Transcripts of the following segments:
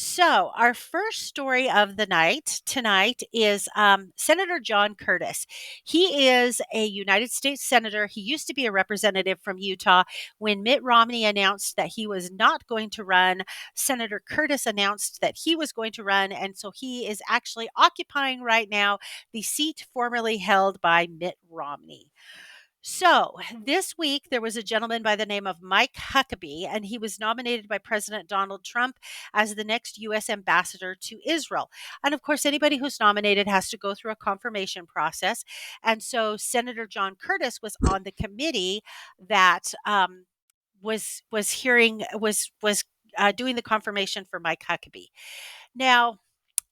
So, our first story of the night tonight is Senator John Curtis. He is a United States Senator. He used to be a representative from Utah. When Mitt Romney announced that he was not going to run, Senator Curtis announced that he was going to run. And so he is actually occupying right now the seat formerly held by Mitt Romney. So, this week there was a gentleman by the name of Mike Huckabee, and he was nominated by President Donald Trump as the next U.S. ambassador to Israel. And of course, anybody who's nominated has to go through a confirmation process. And so, Senator John Curtis was on the committee that was hearing was doing the confirmation for Mike Huckabee. Now,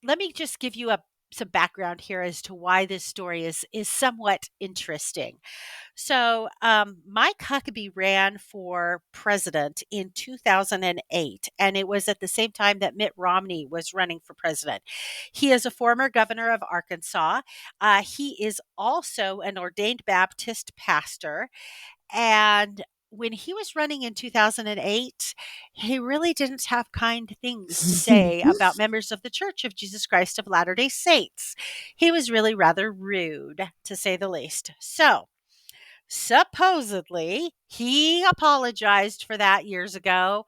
let me just give you some background here as to why this story is somewhat interesting. So, Mike Huckabee ran for president in 2008, and it was at the same time that Mitt Romney was running for president. He is a former governor of Arkansas. He is also an ordained Baptist pastor, and when he was running in 2008, he really didn't have kind things to say about members of the Church of Jesus Christ of Latter day Saints. He was really rather rude, to say the least. So, supposedly, he apologized for that years ago.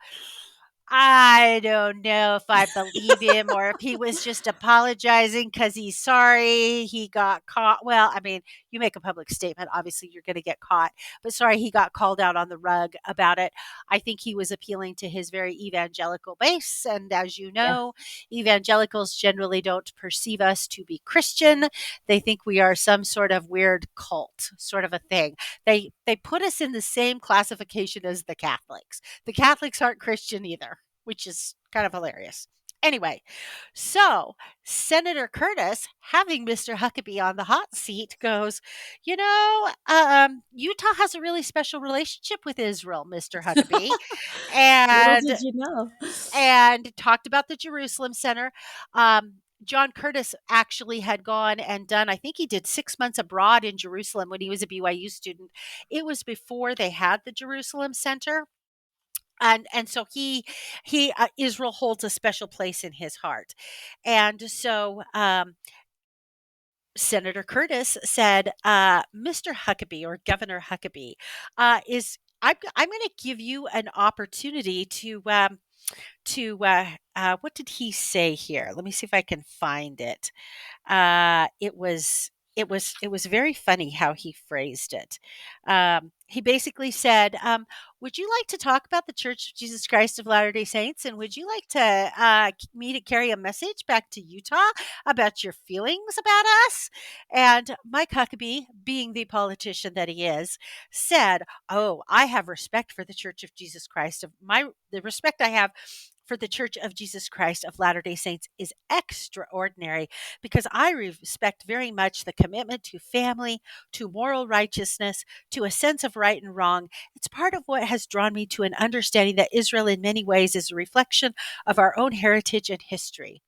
I don't know if I believe him or if he was just apologizing because he's sorry he got caught. Well, I mean, you make a public statement, obviously you're going to get caught, but sorry he got called out on the rug about it. I think he was appealing to his very evangelical base. And as you Yeah. know, evangelicals generally don't perceive us to be Christian. They think we are some sort of weird cult, sort of a thing. They put us in the same classification as the Catholics. The Catholics aren't Christian either, which is kind of hilarious. Anyway, so Senator Curtis, having Mr. Huckabee on the hot seat, goes, Utah has a really special relationship with Israel, Mr. Huckabee, Little and did you know. and talked about the Jerusalem Center. John Curtis actually had gone and done, I think he did 6 months abroad in Jerusalem when he was a BYU student. It was before they had the Jerusalem Center. And so he Israel holds a special place in his heart. And so Senator Curtis said, Mr. Huckabee or Governor Huckabee, is I'm going to give you an opportunity to what did he say here? Let me see if I can find it. It was very funny how he phrased it. He basically said, "Would you like to talk about the Church of Jesus Christ of Latter Day Saints, and would you like to me to carry a message back to Utah about your feelings about us?" And Mike Huckabee, being the politician that he is, said, "Oh, I have respect for the Church of Jesus Christ of the respect I have." For the Church of Jesus Christ of Latter day Saints is extraordinary because I respect very much the commitment to family, to moral righteousness, to a sense of right and wrong. It's part of what has drawn me to an understanding that Israel, in many ways, is a reflection of our own heritage and history.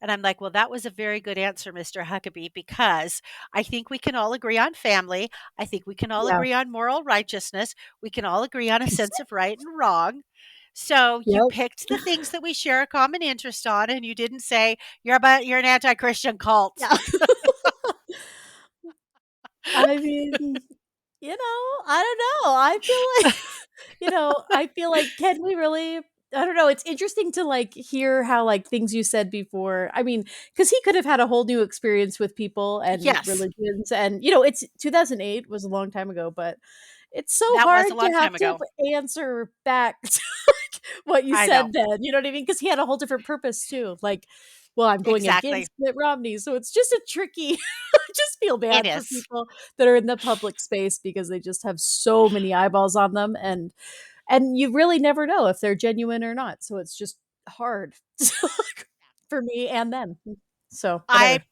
And I'm like, well, that was a very good answer, Mr. Huckabee, because I think we can all agree on family. I think we can all Yeah. agree on moral righteousness. We can all agree on a sense of right and wrong. So you Yep. picked the things that we share a common interest on, and you didn't say you're an anti-Christian cult. Yeah. I mean, I don't know. I feel like, I feel like, can we really? I don't know. It's interesting to hear how things you said before. I mean, because he could have had a whole new experience with people and Yes, religions, and it's 2008 was a long time ago, but it's so that was hard a to long have time to ago. answer back to what you I know said then. You know what I mean? Because he had a whole different purpose too. Well, I'm going exactly. against Mitt Romney, so it's just a tricky. I just feel It bad for is. people that are in the public space because they just have so many eyeballs on them, and you really never know if they're genuine or not. So it's just hard for me and them. So I whatever.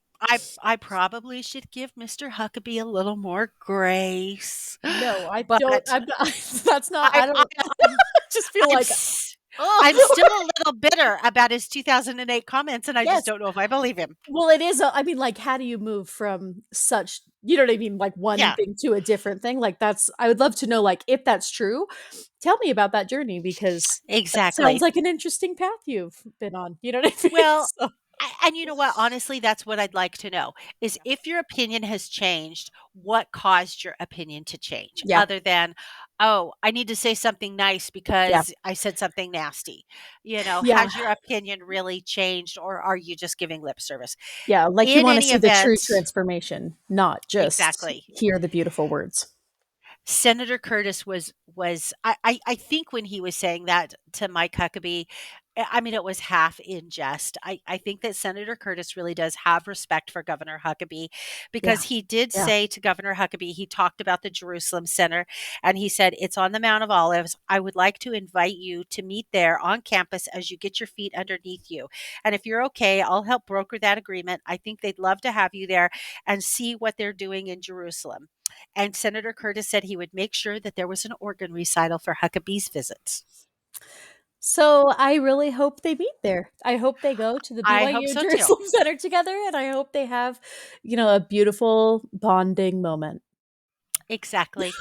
I probably should give Mr. Huckabee a little more grace, No, I but don't. I'm not. That's not. I'm I don't. I'm I'm I just feel I'm like, s oh I'm still a little bitter about his 2008 comments, and I just yes. don't know if I believe him. Well, it is. I mean, how do you move from such you know what I mean? Like one Yeah, thing to a different thing. Like that's I would love to know like if that's true, tell me about that journey because that sounds exactly. like an interesting path you've been on. You know what I mean? Well, So, and you know what? Honestly, that's what I'd like to know is if your opinion has changed, what caused your opinion to change yeah. other than, oh, I need to say something nice Yeah. because I said something nasty. Yeah. Has your opinion really changed or are you just giving lip service? Yeah, like you In wanna any see the true event, transformation, not just exactly. hear the beautiful words. Senator Curtis was I think when he was saying that to Mike Huckabee, I mean, it was half in jest. I think that Senator Curtis really does have respect for Governor Huckabee Yeah. because he did Yeah. say to Governor Huckabee, he talked about the Jerusalem Center and he said, it's on the Mount of Olives. I would like to invite you to meet there on campus as you get your feet underneath you. And if you're okay, I'll help broker that agreement. I think they'd love to have you there and see what they're doing in Jerusalem. And Senator Curtis said he would make sure that there was an organ recital for Huckabee's visits. So, I really hope they meet there. I hope they go to the I hope BYU so too. Jerusalem Center together, and I hope they have, a beautiful bonding moment. Exactly.